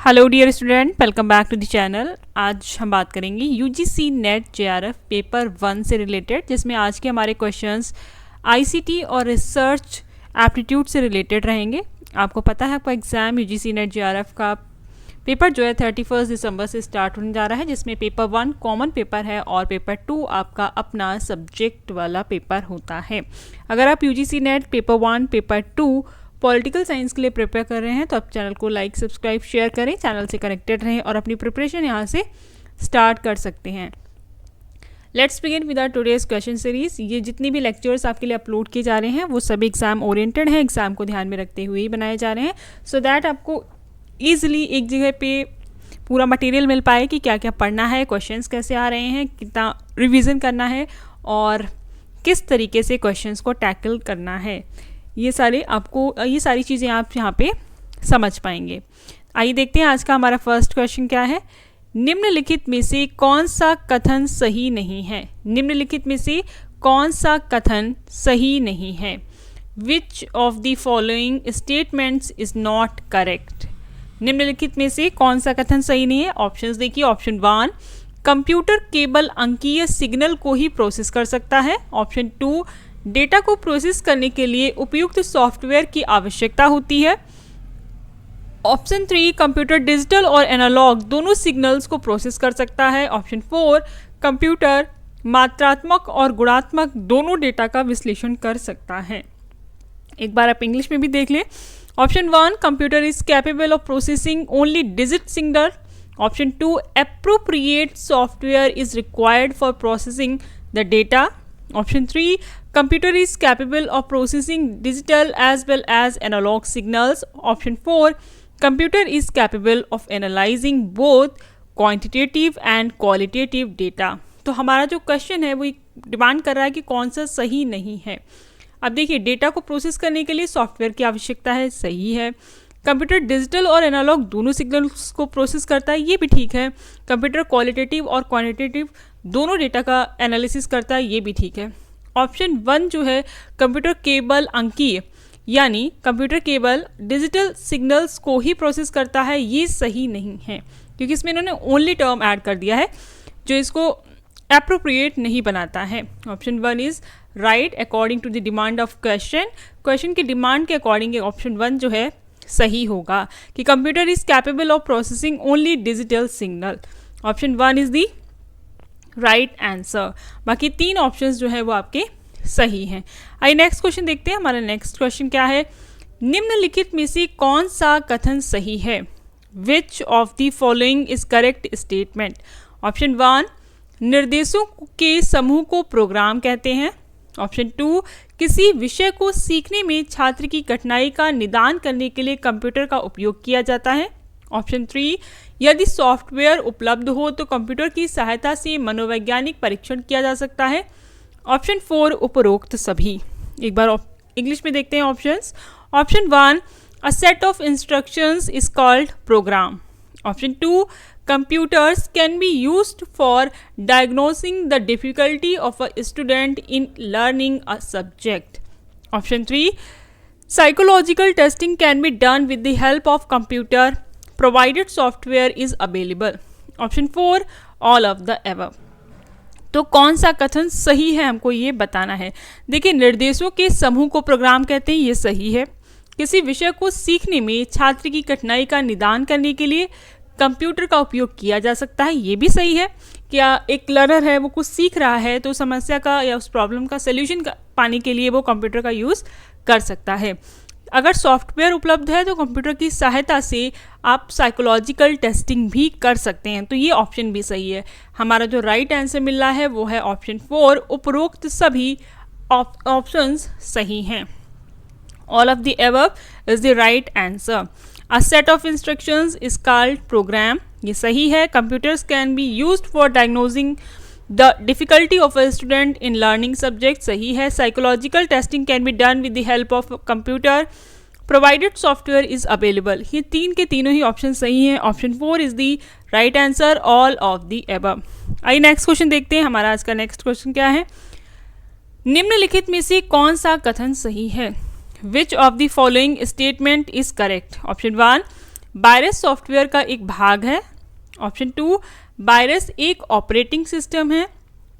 Hello dear student, welcome back to the channel. आज हम बात करेंगे यूजीसी नेट जेआरएफ पेपर 1 से रिलेटेड, जिसमें आज के हमारे क्वेश्चंस आईसीटी और रिसर्च एप्टीट्यूड से रिलेटेड रहेंगे। आपको पता है आपका एग्ज़ाम यूजीसी नेट जेआरएफ का पेपर जो है 31 दिसंबर से स्टार्ट होने जा रहा है, जिसमें पेपर 1 कॉमन पेपर है और पेपर 2 आपका अपना सब्जेक्ट वाला पेपर होता है। अगर आप UGC net paper 1 paper 2 political science के लिए प्रिपेयर कर रहे हैं तो आप चैनल को लाइक सब्सक्राइब शेयर करें, चैनल से कनेक्टेड रहें और अपनी प्रिपरेशन यहाँ से स्टार्ट कर सकते हैं। Let's begin with our today's question series. ये जितनी भी लेक्चर्स आपके लिए अपलोड किए जा रहे हैं वो सभी एग्जाम ओरिएंटेड हैं, एग्जाम को ध्यान में रखते हुए ही बनाए जा रहे हैं, सो दैट आपको ईजिली एक जगह पे पूरा मटेरियल मिल पाए कि क्या क्या पढ़ना है, क्वेश्चंस कैसे आ रहे हैं, कितना रिवीजन करना है और किस तरीके से क्वेश्चंस को टैकल करना है। ये सारी चीज़ें आप यहाँ पे समझ पाएंगे। आइए देखते हैं आज का हमारा फर्स्ट क्वेश्चन क्या है। निम्नलिखित में से कौन सा कथन सही नहीं है? निम्नलिखित में से कौन सा कथन सही नहीं है? Which of the following statements is not correct? निम्नलिखित में से कौन सा कथन सही नहीं है? ऑप्शंस देखिए। ऑप्शन 1, कंप्यूटर केवल अंकीय सिग्नल को ही प्रोसेस कर सकता है। ऑप्शन 2, डेटा को प्रोसेस करने के लिए उपयुक्त सॉफ्टवेयर की आवश्यकता होती है। ऑप्शन 3, कंप्यूटर डिजिटल और एनालॉग दोनों सिग्नल्स को प्रोसेस कर सकता है। ऑप्शन 4, कंप्यूटर मात्रात्मक और गुणात्मक दोनों डेटा का विश्लेषण कर सकता है। एक बार आप इंग्लिश में भी देख लें। Option 1, computer is capable of processing only digit signal. Option 2, appropriate software is required for processing the data. Option 3, computer is capable of processing digital as well as analog signals. Option 4, computer is capable of analyzing both quantitative and qualitative data. तो हमारा जो question है वो demand कर रहा है कि कौन सा सही नहीं है। अब देखिए, डेटा को प्रोसेस करने के लिए सॉफ्टवेयर की आवश्यकता है, सही है। कंप्यूटर डिजिटल और एनालॉग दोनों सिग्नल्स को प्रोसेस करता है, ये भी ठीक है। कंप्यूटर क्वालिटेटिव और क्वांटिटेटिव दोनों डेटा का एनालिसिस करता है, ये भी ठीक है। ऑप्शन 1 जो है, कंप्यूटर केवल अंकीय यानी कंप्यूटर केवल डिजिटल सिग्नल्स को ही प्रोसेस करता है, ये सही नहीं है, क्योंकि इसमें इन्होंने ओनली टर्म ऐड कर दिया है जो इसको एप्रोप्रिएट नहीं बनाता है। Option 1 is right according to the demand of question. Question की डिमांड के अकॉर्डिंग ऑप्शन 1 जो है सही होगा कि computer is capable of processing only digital signal. Option 1 is the right answer. बाकी 3 ऑप्शंस जो है वो आपके सही हैं। आइए नेक्स्ट क्वेश्चन देखते हैं। हमारा नेक्स्ट क्वेश्चन क्या है। निम्नलिखित में से कौन सा कथन सही है? Which of the following is correct statement? Option 1, निर्देशों के समूह को प्रोग्राम कहते हैं। ऑप्शन 2, किसी विषय को सीखने में छात्र की कठिनाई का निदान करने के लिए कंप्यूटर का उपयोग किया जाता है। ऑप्शन 3, यदि सॉफ्टवेयर उपलब्ध हो तो कंप्यूटर की सहायता से मनोवैज्ञानिक परीक्षण किया जा सकता है। ऑप्शन 4, उपरोक्त सभी। एक बार इंग्लिश में देखते हैं options. Option 1, a set of instructions is called programme. Option 2, computers can be used for diagnosing the difficulty of a student in learning a subject. Option 3, psychological testing can be done with the help of computer provided software is available. Option 4, all of the above. तो कौन सा कथन सही है हमको ये बताना है। देखिए, निर्देशों के समूह को प्रोग्राम कहते हैं, ये सही है। किसी विषय को सीखने में छात्र की कठिनाई का निदान करने के लिए कंप्यूटर का उपयोग किया जा सकता है, ये भी सही है। क्या एक लर्नर है वो कुछ सीख रहा है तो समस्या का या उस प्रॉब्लम का सोल्यूशन पाने के लिए वो कंप्यूटर का यूज़ कर सकता है। अगर सॉफ्टवेयर उपलब्ध है तो कंप्यूटर की सहायता से आप साइकोलॉजिकल टेस्टिंग भी कर सकते हैं, तो ये ऑप्शन भी सही है। हमारा जो राइट आंसर मिल रहा है वो है ऑप्शन 4, उपरोक्त सभी ऑप्शंस सही हैं। All of the above is the right answer. A set of instructions is called program, ये सही है। Computers can be used for diagnosing the difficulty of a student in learning subject, सही है। Psychological testing can be done with the help of computer provided software is available, ये 3 के तीनों ही option सही हैं। Option 4 is the right answer, all of the above। आइए next question देखते हैं। हमारा आज का नेक्स्ट क्वेश्चन क्या है। निम्नलिखित में से कौन सा कथन सही है? Which of the following statement is correct? Option 1, virus software का एक भाग है। ऑप्शन 2, वायरस एक ऑपरेटिंग सिस्टम है।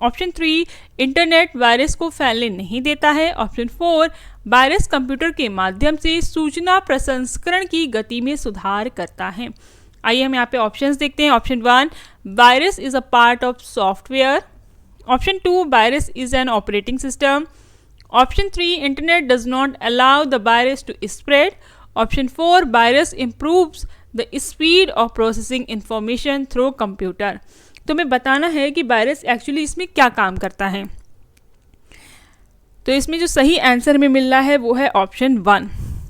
ऑप्शन 3, इंटरनेट वायरस को फैलने नहीं देता है। ऑप्शन 4, वायरस कंप्यूटर के माध्यम से सूचना प्रसंस्करण की गति में सुधार करता है। आइए हम यहाँ पे ऑप्शंस देखते हैं। Option 1, virus is a part of software. Option 2, virus is an operating system. Option 3, internet does not allow the virus to spread. Option 4, virus improves the speed of processing information through computer. तो हमें बताना है कि virus actually इसमें क्या काम करता है। तो इसमें जो सही आंसर में मिल रहा है वो है ऑप्शन 1,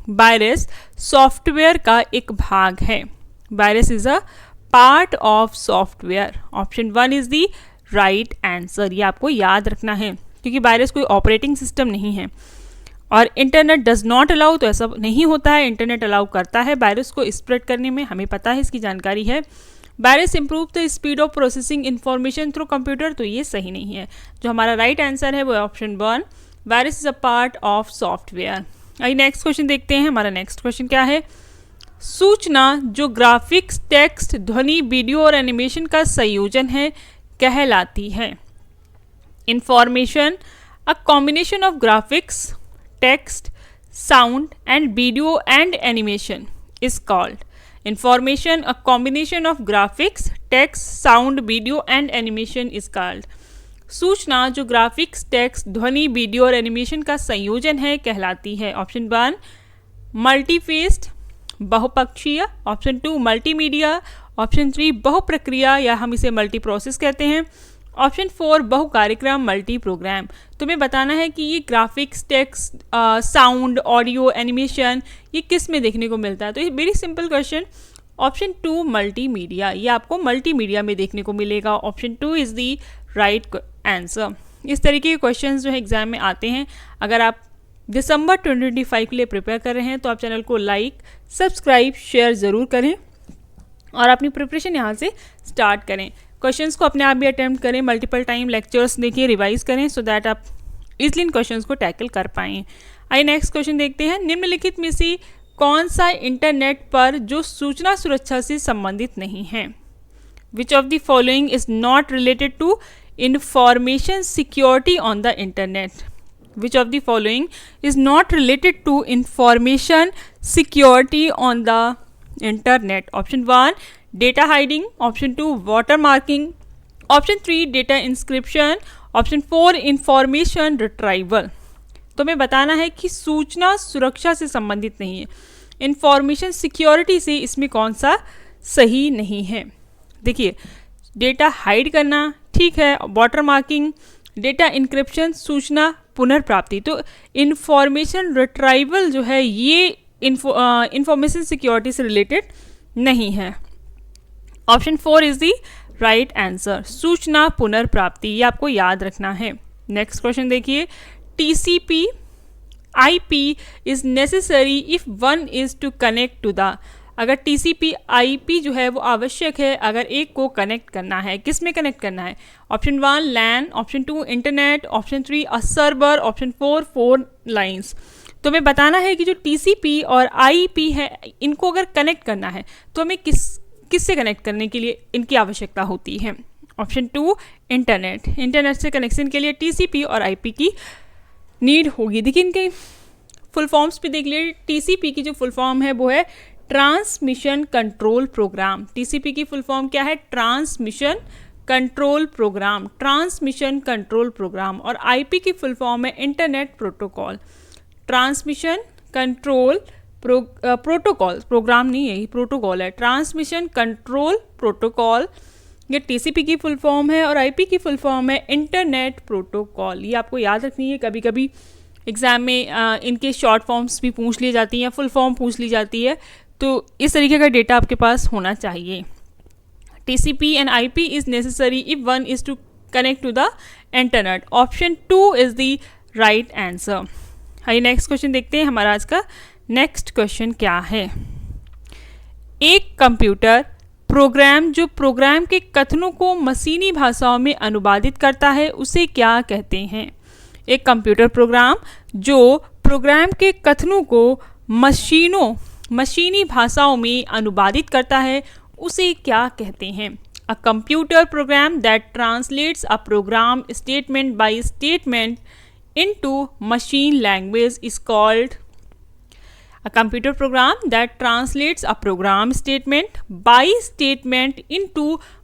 वायरस सॉफ्टवेयर का एक भाग है। Virus is a part of software. Option 1 is the right answer. ये आपको याद रखना है क्योंकि वायरस कोई ऑपरेटिंग सिस्टम नहीं है। और इंटरनेट डज नॉट अलाउ, तो ऐसा नहीं होता है। इंटरनेट अलाउ करता है वायरस को स्प्रेड करने में, हमें पता है, इसकी जानकारी है। Virus improve the speed of processing information through computer, तो ये सही नहीं है। जो हमारा राइट आंसर है वो है option 1, virus is a part of software. आइए नेक्स्ट क्वेश्चन देखते हैं। हमारा नेक्स्ट क्वेश्चन क्या है। सूचना जो ग्राफिक्स, टेक्स्ट, ध्वनि, वीडियो और एनिमेशन का संयोजन है कहलाती है। Information a combination of graphics, text, sound and video and animation is called. Information, a combination of graphics, text, sound, video and animation is called. सूचना जो ग्राफिक्स, टेक्स्ट, ध्वनि, वीडियो और एनिमेशन का संयोजन है कहलाती है। ऑप्शन 1, मल्टीफेस्ड, बहुपक्षीय। Option 2, multimedia. ऑप्शन 3, बहुप्रक्रिया या हम इसे मल्टी प्रोसेस कहते हैं। ऑप्शन 4, बहु कार्यक्रम, मल्टी प्रोग्राम। तुम्हें बताना है कि ये graphics, text, sound, audio, animation ये किस में देखने को मिलता है। तो ये very simple question. Option 2, multimedia, ये आपको मल्टीमीडिया में देखने को मिलेगा। Option 2 is the right answer. इस तरीके के क्वेश्चन जो है एग्जाम में आते हैं। अगर आप दिसंबर 2025 के लिए प्रिपेयर कर रहे हैं तो आप चैनल को लाइक, सब्सक्राइब, शेयर ज़रूर करें और अपनी प्रिपरेशन यहाँ से स्टार्ट करें। क्वेश्चंस को अपने आप भी अटेम्प्ट करें, मल्टीपल टाइम लेक्चर्स देखिए, रिवाइज करें सो दैट आप इजली इन क्वेश्चंस को टैकल कर पाएँ। आइए नेक्स्ट क्वेश्चन देखते हैं। निम्नलिखित में से कौन सा इंटरनेट पर जो सूचना सुरक्षा से संबंधित नहीं है। Which of the following is not related to information security on the internet. Which of the following is not related to information security on the internet. Option 1, data hiding. Option 2, water marking. Option 3, data inscription. Option 4, information retrieval. तो हमें बताना है कि सूचना सुरक्षा से संबंधित नहीं है, इंफॉर्मेशन सिक्योरिटी से इसमें कौन सा सही नहीं है। देखिए, डेटा हाइड करना ठीक है, वाटर मार्किंग, डेटा इंक्रिप्शन, सूचना पुनर्प्राप्ति। तो इंफॉर्मेशन रिट्राइवल जो है ये इंफॉर्मेशन सिक्योरिटी से रिलेटेड नहीं है। Option 4 is the right answer, सूचना पुनर्प्राप्ति, ये आपको याद रखना है। नेक्स्ट क्वेश्चन देखिए। TCP IP is necessary if one is to connect to the. अगर टीसीपी आईपी जो है वो आवश्यक है अगर एक को कनेक्ट करना है, किस में कनेक्ट करना है। Option 1, LAN. Option 2, internet. Option 3, a server. Option 4, 4 lines. तो हमें बताना है कि जो टीसीपी और आईपी है इनको अगर कनेक्ट करना है तो हमें किससे कनेक्ट करने के लिए इनकी आवश्यकता होती है। Option 2, internet. इंटरनेट से कनेक्शन के लिए टीसीपी और आईपी की नीड होगी। देखिए इनके फुल फॉर्म्स भी देख लिए। टीसीपी की जो फुल फॉर्म है वो है ट्रांसमिशन कंट्रोल प्रोग्राम। टीसीपी की फुल फॉर्म क्या है, transmission control program, transmission control program. और आईपी की फुल फॉर्म है internet protocol, transmission control protocol, program नहीं है, ये प्रोटोकॉल है, ट्रांसमिशन कंट्रोल प्रोटोकॉल। ये टीसीपी की फुल फॉर्म है और आईपी की फुल फॉर्म है इंटरनेट प्रोटोकॉल। ये आपको याद रखनी है, कभी कभी एग्जाम में इनके शॉर्ट फॉर्म्स भी पूछ ली जाती हैं, फुल फॉर्म पूछ ली जाती है, तो इस तरीके का डेटा आपके पास होना चाहिए। TCP and IP is necessary if one is to connect to the internet. Option 2 is the right answer. आइए नेक्स्ट क्वेश्चन देखते हैं। हमारा आज का नेक्स्ट क्वेश्चन क्या है। एक कंप्यूटर प्रोग्राम जो प्रोग्राम के कथनों को मशीनी भाषाओं में अनुवादित करता है उसे क्या कहते हैं। एक कंप्यूटर प्रोग्राम जो प्रोग्राम के कथनों को मशीनी भाषाओं में अनुवादित करता है उसे क्या कहते हैं? A computer program that translates a program statement by statement into machine language is called. A computer program that translates a program statement by statement into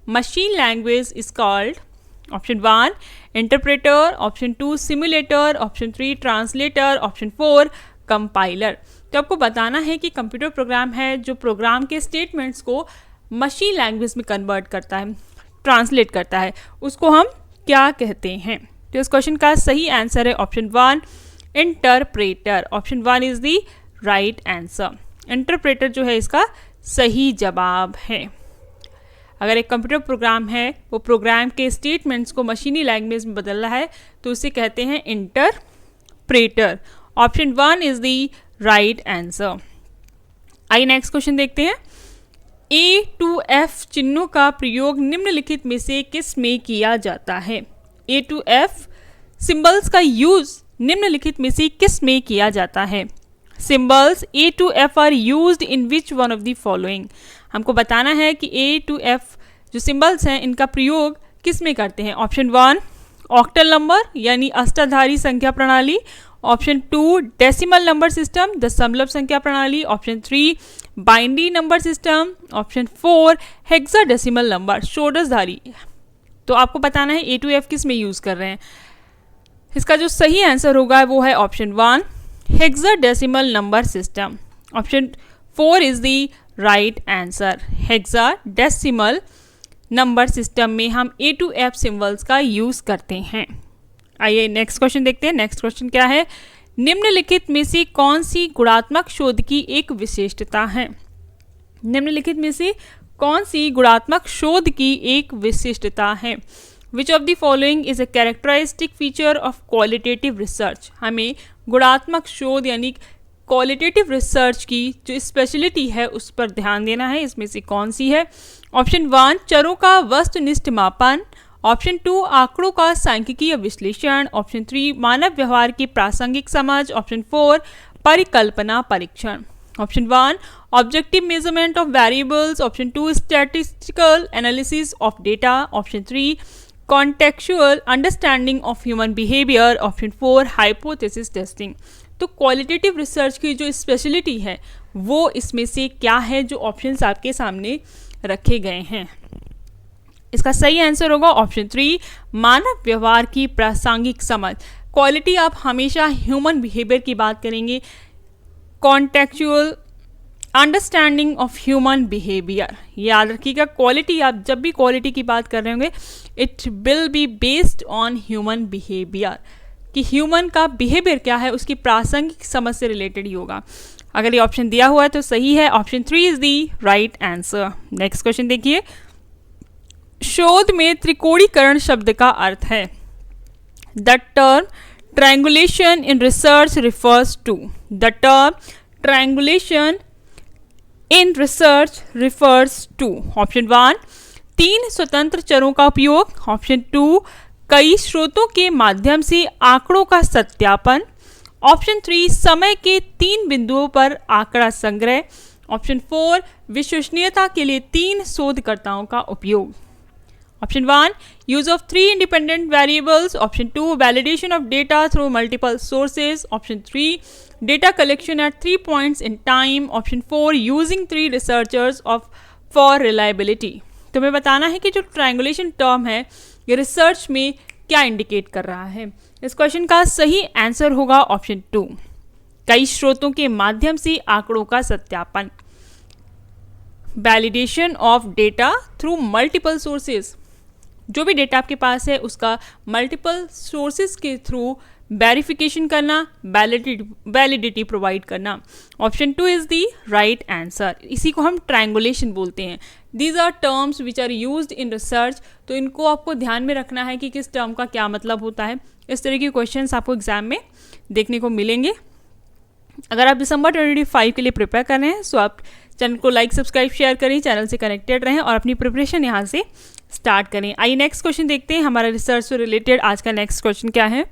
machine language is called. Option 1 interpreter, option 2 simulator, option 3 translator, option 4 compiler. तो आपको बताना है कि computer program है जो programme के statements को machine language में कन्वर्ट करता है, ट्रांसलेट करता है, उसको हम क्या कहते हैं? तो इस क्वेश्चन का सही आंसर है option 1 interpreter. Option 1 is the right answer. Interpreter जो है इसका सही जवाब है. अगर एक कंप्यूटर प्रोग्राम है वो प्रोग्राम के स्टेटमेंट्स को मशीनी लैंग्वेज में बदल रहा है तो उसे कहते हैं interpreter. Option 1 is the right answer. आइए नेक्स्ट क्वेश्चन देखते हैं. A to F चिन्हों का प्रयोग निम्नलिखित में से किस में किया जाता है? A to F सिंबल्स का यूज निम्नलिखित में से किस में किया जाता है? Symbols A to F are used in which one of the following? हमको बताना है कि A to F जो सिंबल्स हैं इनका प्रयोग किस में करते हैं? ऑप्शन 1 ऑक्टल नंबर यानी अष्टाधारी संख्या प्रणाली, ऑप्शन 2 डेसिमल नंबर सिस्टम दशमलव संख्या प्रणाली, option 3 binary number system, option 4 hexadecimal number षोडशधारी. तो आपको बताना है A to F किस में यूज़ कर रहे हैं. इसका जो सही आंसर होगा वो है option 1 hexadecimal number system. Option 4 is the right answer. Hexadecimal number system में हम A to F सिंबल्स का यूज़ करते हैं. आइए नेक्स्ट क्वेश्चन देखते हैं. नेक्स्ट क्वेश्चन क्या है? निम्नलिखित में से कौन सी गुणात्मक शोध की एक विशिष्टता है? निम्नलिखित में से कौन सी गुणात्मक शोध की एक विशिष्टता है? Which of the following is a characteristic feature of qualitative research? हमें गुणात्मक शोध यानी क्वालिटेटिव रिसर्च की जो स्पेशलिटी है उस पर ध्यान देना है. इसमें से कौन सी है? ऑप्शन 1 चरों का वस्तुनिष्ठ मापन, ऑप्शन 2 आंकड़ों का सांख्यिकीय विश्लेषण, ऑप्शन 3 मानव व्यवहार की प्रासंगिक समझ, ऑप्शन 4 परिकल्पना परीक्षण. Option 1 objective measurement of variables, option 2 statistical analysis of data, option 3 contextual understanding of human behaviour, option 4 hypothesis testing. तो क्वालिटेटिव रिसर्च की जो स्पेशलिटी है वो इसमें से क्या है जो ऑप्शंस आपके सामने रखे गए हैं? इसका सही आंसर होगा ऑप्शन 3 मानव व्यवहार की प्रासंगिक समझ. क्वालिटी आप हमेशा ह्यूमन बिहेवियर की बात करेंगे. Contextual understanding of human behaviour, याद रखिएगा. क्वालिटी आप जब भी क्वालिटी की बात कर रहे होंगे it will be based on human behaviour, कि ह्यूमन का बिहेवियर क्या है उसकी प्रासंगिक समझ से रिलेटेड ही होगा. अगर ये ऑप्शन दिया हुआ है तो सही है. Option 3 is the right answer. Next question देखिए. शोध में त्रिकोणीकरण शब्द का अर्थ है. The term triangulation in research refers to. The term triangulation in research refers to. Option 1 3 स्वतंत्र चरों का उपयोग, ऑप्शन 2 कई स्रोतों के माध्यम से आंकड़ों का सत्यापन, ऑप्शन 3 समय के 3 बिंदुओं पर आंकड़ा संग्रह, ऑप्शन 4 विश्वसनीयता के लिए 3 शोधकर्ताओं का उपयोग. Option 1 use of 3 independent variables, option 2 validation of data through multiple sources, option 3 data collection at 3 points in time, option 4 using 3 researchers of for reliability. तुम्हें बताना है कि जो ट्रायंगुलेशन टर्म है ये रिसर्च में क्या इंडिकेट कर रहा है. इस क्वेश्चन का सही आंसर होगा ऑप्शन 2 कई स्रोतों के माध्यम से आंकड़ों का सत्यापन. Validation of data through multiple sources, जो भी डेटा आपके पास है उसका मल्टीपल सोर्सेज के थ्रू वेरिफिकेशन करना, वैलिडिटी प्रोवाइड करना. Option 2 is the right answer. इसी को हम ट्रायंगुलेशन बोलते हैं. These are terms which are used in research. तो इनको आपको ध्यान में रखना है कि किस टर्म का क्या मतलब होता है. इस तरह के क्वेश्चंस आपको एग्जाम में देखने को मिलेंगे. अगर आप दिसंबर 2025 के लिए प्रिपेयर कर रहे हैं तो आप चैनल को लाइक सब्सक्राइब शेयर करें, चैनल से कनेक्टेड रहें और अपनी प्रिपरेशन यहाँ से स्टार्ट करें. आइए नेक्स्ट क्वेश्चन देखते हैं. हमारा रिसर्च से रिलेटेड आज का नेक्स्ट क्वेश्चन क्या है.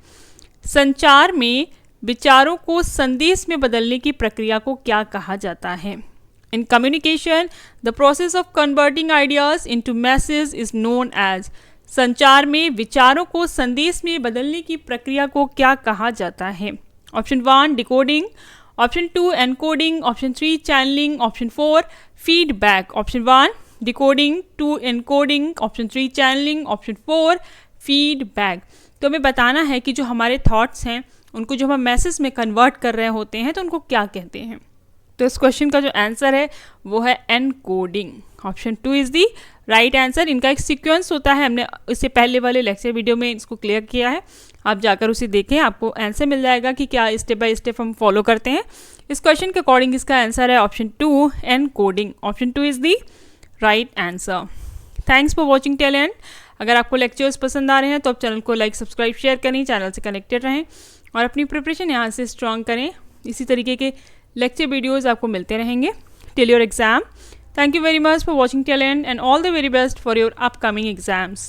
संचार में विचारों को संदेश में बदलने की प्रक्रिया को क्या कहा जाता है? In communication the process of converting ideas into message is known as. संचार में विचारों को संदेश में बदलने की प्रक्रिया को क्या कहा जाता है? Option 1 decoding, option 2 encoding, option 3 channelling, option 4 feedback. Option 1 decoding, 2 encoding, option 3 channelling, option 4 feedback. तो हमें बताना है कि जो हमारे थॉट्स हैं उनको जो हम मैसेज में कन्वर्ट कर रहे होते हैं तो उनको क्या कहते हैं। तो इस क्वेश्चन का जो आंसर है वो है encoding. Option 2 is the right answer. इनका एक सीक्वेंस होता है, हमने इससे पहले वाले लेक्चर वीडियो में इसको क्लियर किया है, आप जाकर उसे देखें, आपको आंसर मिल जाएगा कि क्या स्टेप बाय स्टेप हम फॉलो करते हैं। इस क्वेश्चन के अकॉर्डिंग इसका आंसर है option 2 encoding. Option 2 is the right answer. Thanks for watching till and. अगर आपको लेक्चर्स पसंद आ रहे हैं तो आप चैनल को लाइक सब्सक्राइब शेयर करें, चैनल से कनेक्टेड रहें और अपनी प्रिपरेशन यहाँ से स्ट्रॉन्ग करें। इसी तरीके के लेक्चर वीडियोस आपको मिलते रहेंगे till your exam. Thank you very much for watching till and all the very best for your upcoming exams.